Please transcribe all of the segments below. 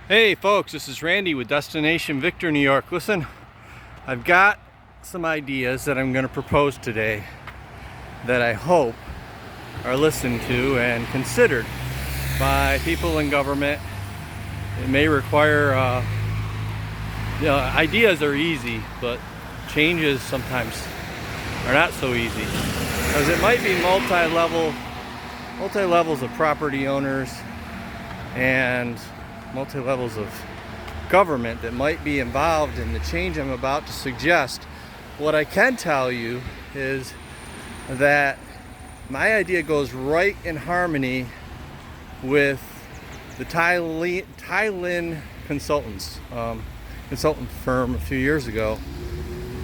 Hey folks, this is Randy with Destination Victor, New York. Listen, I've got some ideas that I'm going to propose today that I hope are listened to and considered by people in government. It may require, ideas are easy, but changes sometimes are not so easy. Because it might be multi-levels of property owners and multi-levels of government that might be involved in the change I'm about to suggest. What I can tell you is that my idea goes right in harmony with the TYLin consultant firm a few years ago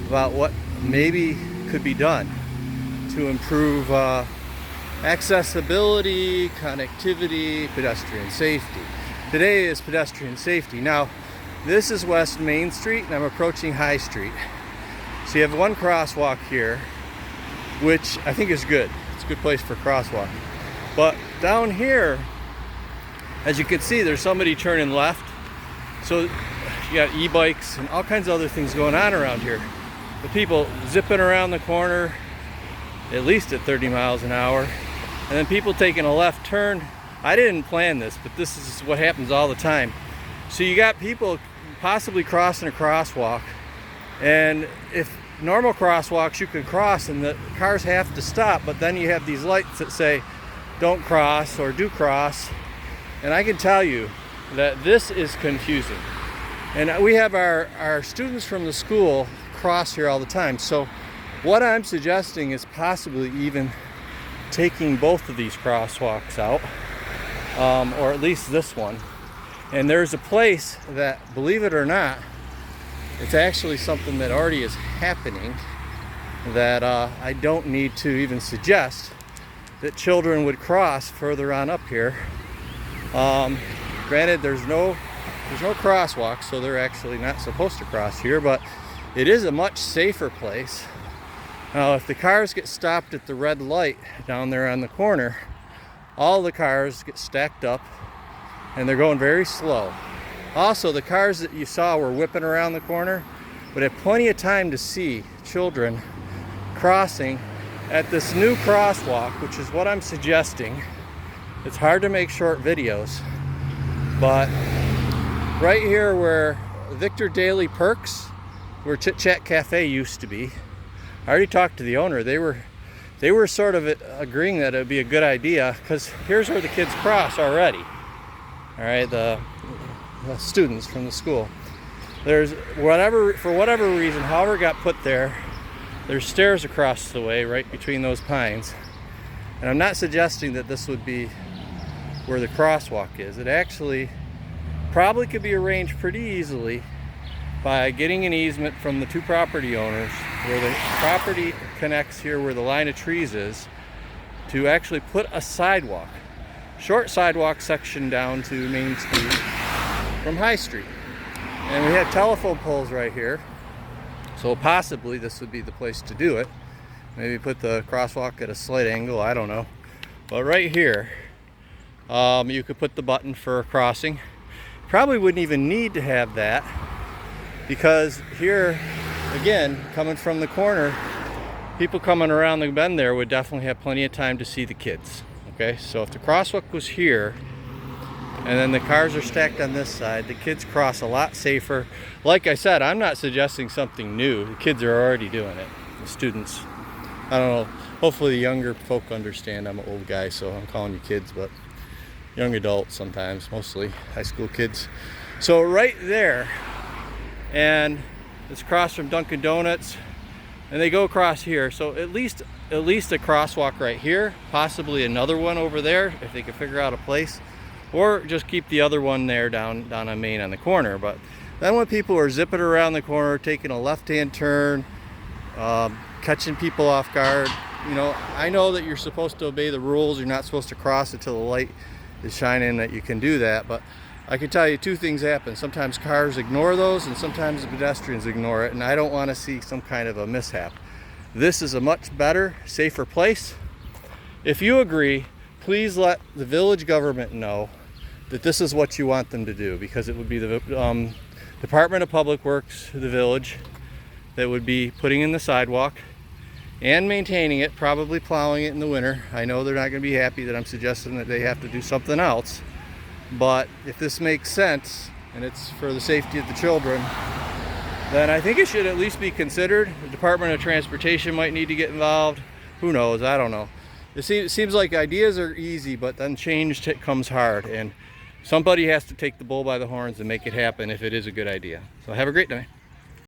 about what maybe could be done to improve accessibility, connectivity, pedestrian safety. Today is pedestrian safety. Now, this is West Main Street and I'm approaching High Street. So you have one crosswalk here, which I think is good. It's a good place for crosswalk. But down here, as you can see, there's somebody turning left. So you got e-bikes and all kinds of other things going on around here. The people zipping around the corner, at least at 30 miles an hour. And then people taking a left turn. I didn't plan this, but this is what happens all the time. So you got people possibly crossing a crosswalk, and if normal crosswalks you can cross and the cars have to stop, but then you have these lights that say don't cross or do cross, and I can tell you that this is confusing. And we have our students from the school cross here all the time. So what I'm suggesting is possibly even taking both of these crosswalks out. Or at least this one. And there's a place that, believe it or not, it's actually something that already is happening that I don't need to even suggest that children would cross further on up here. Granted, there's no crosswalk, so they're actually not supposed to cross here, but it is a much safer place. Now, if the cars get stopped at the red light down there on the corner, all the cars get stacked up and they're going very slow. Also, the cars that you saw were whipping around the corner would have plenty of time to see children crossing at this new crosswalk, which is what I'm suggesting. It's hard to make short videos, but right here where Victor Daily Perks, where Chit Chat Cafe used to be, I already talked to the owner. They were sort of agreeing that it would be a good idea, because here's where the kids cross already. All right, the students from the school. There's for whatever reason, however it got put there, there's stairs across the way right between those pines. And I'm not suggesting that this would be where the crosswalk is. It actually probably could be arranged pretty easily by getting an easement from the two property owners where the property connects here where the line of trees is, to actually put a sidewalk, short sidewalk section down to Main Street from High Street. And we have telephone poles right here, so possibly this would be the place to do it. Maybe put the crosswalk at a slight angle, I don't know. But right here, you could put the button for crossing. Probably wouldn't even need to have that, because here, again, coming from the corner, people coming around the bend there would definitely have plenty of time to see the kids. Okay, so if the crosswalk was here, and then the cars are stacked on this side, the kids cross a lot safer. Like I said, I'm not suggesting something new. The kids are already doing it, the students. I don't know, hopefully the younger folk understand I'm an old guy, so I'm calling you kids, but young adults sometimes, mostly high school kids. So right there, and it's across from Dunkin' Donuts, and they go across here. So at least a crosswalk right here, possibly another one over there if they could figure out a place, or just keep the other one there down on Main on the corner. But then when people are zipping around the corner, taking a left-hand turn, catching people off guard, I know that you're supposed to obey the rules. You're not supposed to cross until the light is shining, that you can do that, but I can tell you two things happen. Sometimes cars ignore those, and sometimes the pedestrians ignore it, and I don't want to see some kind of a mishap. This is a much better, safer place. If you agree, please let the village government know that this is what you want them to do, because it would be the Department of Public Works, the village, that would be putting in the sidewalk and maintaining it, probably plowing it in the winter. I know they're not going to be happy that I'm suggesting that they have to do something else, but if this makes sense and it's for the safety of the children, then I think it should at least be considered. The Department of Transportation might need to get involved. Who knows? I don't know. It seems like ideas are easy, but then change comes hard, and somebody has to take the bull by the horns and make it happen if it is a good idea. So have a great day.